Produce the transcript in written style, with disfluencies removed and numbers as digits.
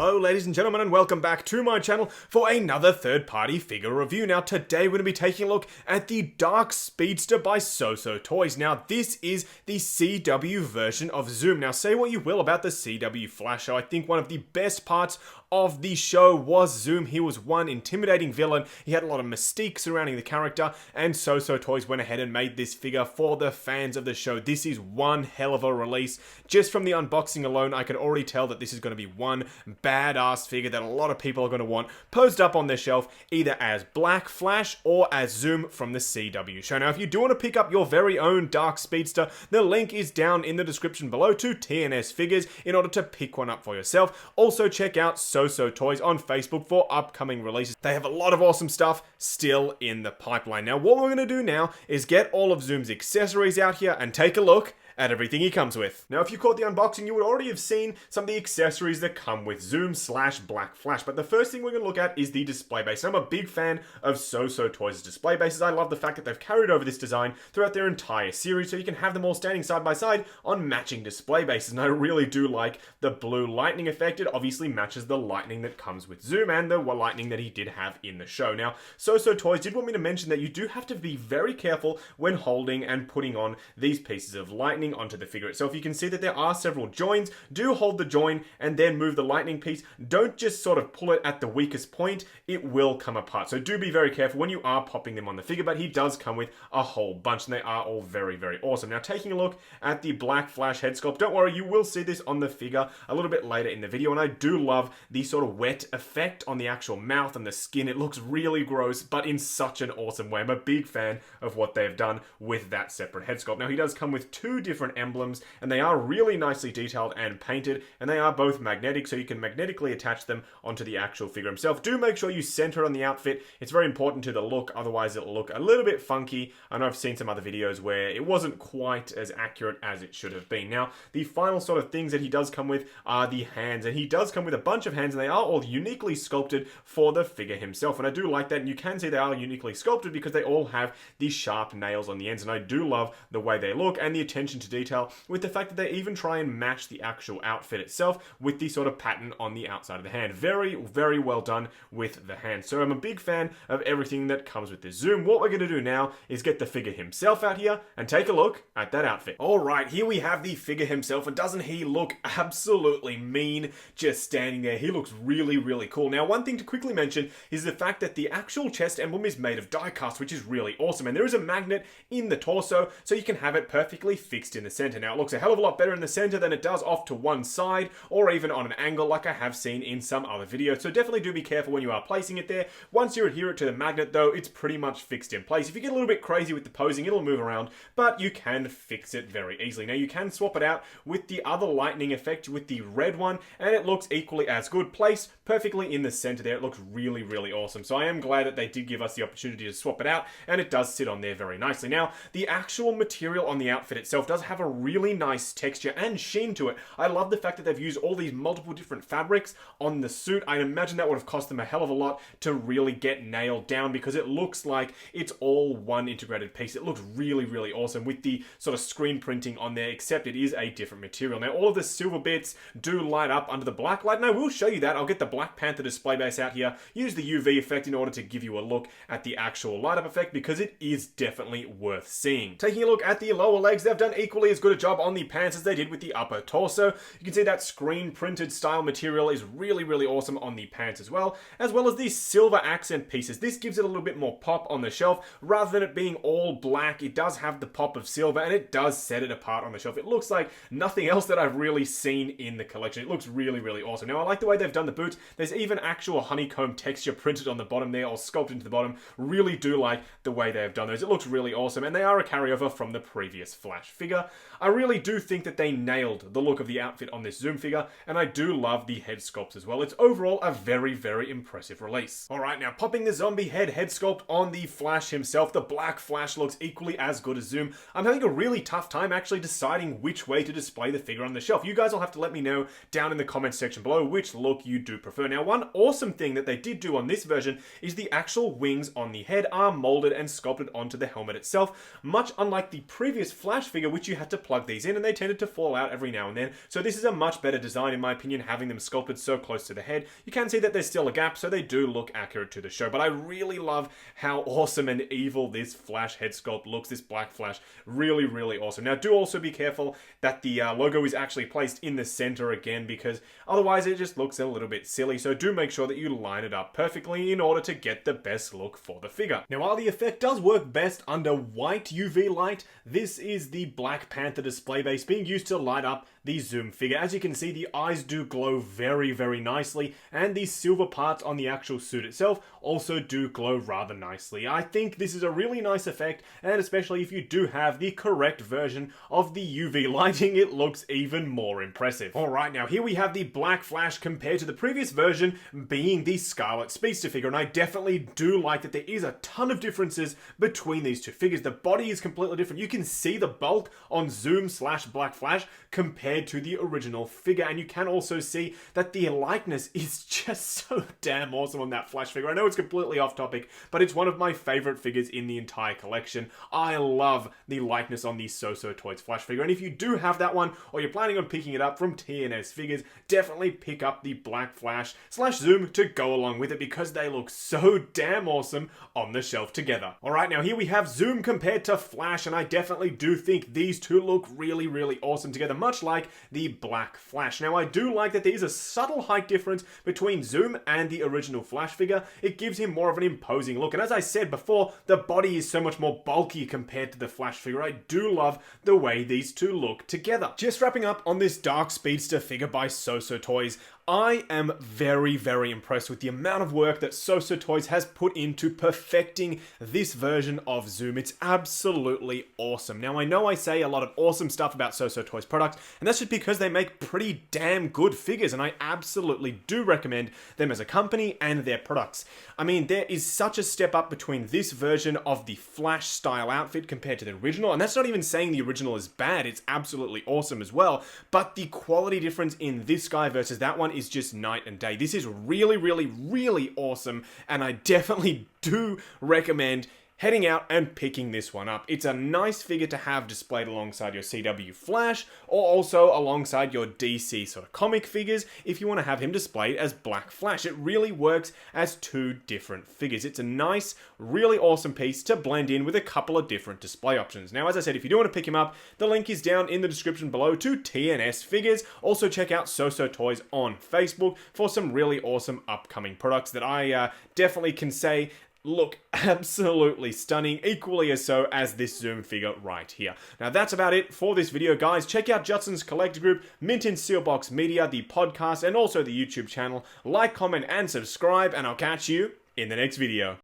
Hello ladies and gentlemen, and welcome back to my channel for another third-party figure review. Now today we're going to be taking a look at the Dark Speedster by SooSoo Toys. Now this is the CW version of Zoom. Now say what you will about the CW Flash show, I think one of the best parts of the show was Zoom. He was one intimidating villain, he had a lot of mystique surrounding the character, and SooSoo Toys went ahead and made this figure for the fans of the show. This is one hell of a release. Just from the unboxing alone, I can already tell that this is going to be one badass figure that a lot of people are going to want posed up on their shelf, either as Black Flash or as Zoom from the CW show. Now if you do want to pick up your very own Dark Speedster, the link is down in the description below to TNS Figures in order to pick one up for yourself. Also check out SooSoo Toys on Facebook for upcoming releases. They have a lot of awesome stuff still in the pipeline. Now what we're going to do now is get all of Zoom's accessories out here and take a look at everything he comes with. Now if you caught the unboxing, you would already have seen some of the accessories that come with Zoom / Black Flash, but the first thing we're going to look at is the display base. I'm a big fan of SooSoo Toys' display bases. I love the fact that they've carried over this design throughout their entire series, so you can have them all standing side by side on matching display bases, and I really do like the blue lightning effect. It obviously matches the lightning that comes with Zoom and the lightning that he did have in the show. Now SooSoo Toys did want me to mention that you do have to be very careful when holding and putting on these pieces of lightning onto the figure itself. You can see that there are several joins. Do hold the join and then move the lightning piece. Don't just sort of pull it at the weakest point. It will come apart. So do be very careful when you are popping them on the figure, but he does come with a whole bunch and they are all very, very awesome. Now taking a look at the Black Flash head sculpt, don't worry, you will see this on the figure a little bit later in the video, and I do love the sort of wet effect on the actual mouth and the skin. It looks really gross, but in such an awesome way. I'm a big fan of what they've done with that separate head sculpt. Now he does come with two different emblems, and they are really nicely detailed and painted, and they are both magnetic, so you can magnetically attach them onto the actual figure himself. Do make sure you center on the outfit. It's very important to the look, otherwise it'll look a little bit funky. I know I've seen some other videos where it wasn't quite as accurate as it should have been. Now the final sort of things that he does come with are the hands, and he does come with a bunch of hands, and they are all uniquely sculpted for the figure himself, and I do like that. And you can see they are uniquely sculpted because they all have these sharp nails on the ends, and I do love the way they look and the attention to detail, with the fact that they even try and match the actual outfit itself with the sort of pattern on the outside of the hand. Very, very well done with the hand. So I'm a big fan of everything that comes with this Zoom. What we're going to do now is get the figure himself out here and take a look at that outfit. Alright, here we have the figure himself, and doesn't he look absolutely mean just standing there? He looks really, really cool. Now one thing to quickly mention is the fact that the actual chest emblem is made of die cast, which is really awesome, and there is a magnet in the torso so you can have it perfectly fixed in the center. Now it looks a hell of a lot better in the center than it does off to one side or even on an angle like I have seen in some other videos, so definitely do be careful when you are placing it there. Once you adhere it to the magnet though, it's pretty much fixed in place. If you get a little bit crazy with the posing, it'll move around, but you can fix it very easily. Now you can swap it out with the other lightning effect with the red one, and it looks equally as good. Placed perfectly in the center there, it looks really, really awesome. So I am glad that they did give us the opportunity to swap it out, and it does sit on there very nicely. Now the actual material on the outfit itself does have a really nice texture and sheen to it. I love the fact that they've used all these multiple different fabrics on the suit. I imagine that would have cost them a hell of a lot to really get nailed down, because it looks like it's all one integrated piece. It looks really, really awesome with the sort of screen printing on there, except it is a different material. Now all of the silver bits do light up under the black light, and I will show you that. I'll get the Black Panther display base out here, use the UV effect in order to give you a look at the actual light up effect, because it is definitely worth seeing. Taking a look at the lower legs, they've done equally as good a job on the pants as they did with the upper torso. You can see that screen printed style material is really, really awesome on the pants as well as these silver accent pieces. This gives it a little bit more pop on the shelf. Rather than it being all black, it does have the pop of silver, and it does set it apart on the shelf. It looks like nothing else that I've really seen in the collection. It looks really, really awesome. Now I like the way they've done the boots. There's even actual honeycomb texture printed on the bottom there, or sculpted into the bottom. Really do like the way they've done those. It looks really awesome, and they are a carryover from the previous Flash figure. I really do think that they nailed the look of the outfit on this Zoom figure, and I do love the head sculpt as well. It's overall a very, very impressive release. Alright, now popping the zombie head sculpt on the Flash himself, the Black Flash looks equally as good as Zoom. I'm having a really tough time actually deciding which way to display the figure on the shelf. You guys will have to let me know down in the comments section below which look you do prefer. Now one awesome thing that they did do on this version is the actual wings on the head are molded and sculpted onto the helmet itself, much unlike the previous Flash figure, which you had to plug these in, and they tended to fall out every now and then. So this is a much better design, in my opinion, having them sculpted so close to the head. You can see that there's still a gap, so they do look accurate to the show. But I really love how awesome and evil this Flash head sculpt looks, this Black Flash. Really, really awesome. Now, do also be careful that the logo is actually placed in the center again, because otherwise it just looks a little bit silly. So do make sure that you line it up perfectly in order to get the best look for the figure. Now, while the effect does work best under white UV light, this is the Black Panther display base being used to light up the Zoom figure. As you can see, the eyes do glow very, very nicely, and the silver parts on the actual suit itself also do glow rather nicely. I think this is a really nice effect, and especially if you do have the correct version of the UV lighting, it looks even more impressive. Alright, now here we have the Black Flash compared to the previous version being the Scarlet Speedster figure, and I definitely do like that there is a ton of differences between these two figures. The body is completely different. You can see the bulk on Zoom/Black Flash compared to the original figure, and you can also see that the likeness is just so damn awesome on that Flash figure. I know it's completely off topic, but it's one of my favorite figures in the entire collection. I love the likeness on the SooSoo Toys Flash figure, and if you do have that one, or you're planning on picking it up from TNS Figures, definitely pick up the Black Flash/Zoom to go along with it, because they look so damn awesome on the shelf together. Alright, now here we have Zoom compared to Flash, and I definitely do think these two look really, really awesome together, much like the Black Flash. Now, I do like that there is a subtle height difference between Zoom and the original Flash figure. It gives him more of an imposing look, and as I said before, the body is so much more bulky compared to the Flash figure. I do love the way these two look together. Just wrapping up on this Dark Speedster figure by SooSoo Toys, I am very, very impressed with the amount of work that SooSoo Toys has put into perfecting this version of Zoom. It's absolutely awesome. Now, I know I say a lot of awesome stuff about SooSoo Toys products, and that's just because they make pretty damn good figures, and I absolutely do recommend them as a company and their products. I mean, there is such a step up between this version of the Flash style outfit compared to the original, and that's not even saying the original is bad. It's absolutely awesome as well, but the quality difference in this guy versus that one is just night and day. This is really, really, really awesome, and I definitely do recommend heading out and picking this one up. It's a nice figure to have displayed alongside your CW Flash, or also alongside your DC sort of comic figures if you want to have him displayed as Black Flash. It really works as two different figures. It's a nice, really awesome piece to blend in with a couple of different display options. Now, as I said, if you do want to pick him up, the link is down in the description below to TNS Figures. Also, check out SooSoo Toys on Facebook for some really awesome upcoming products that I definitely can say look absolutely stunning, equally as so as this Zoom figure right here. Now, that's about it for this video, guys. Check out Judson's Collector Group, Mint in Sealbox Media, the podcast, and also the YouTube channel. Like, comment, and subscribe, and I'll catch you in the next video.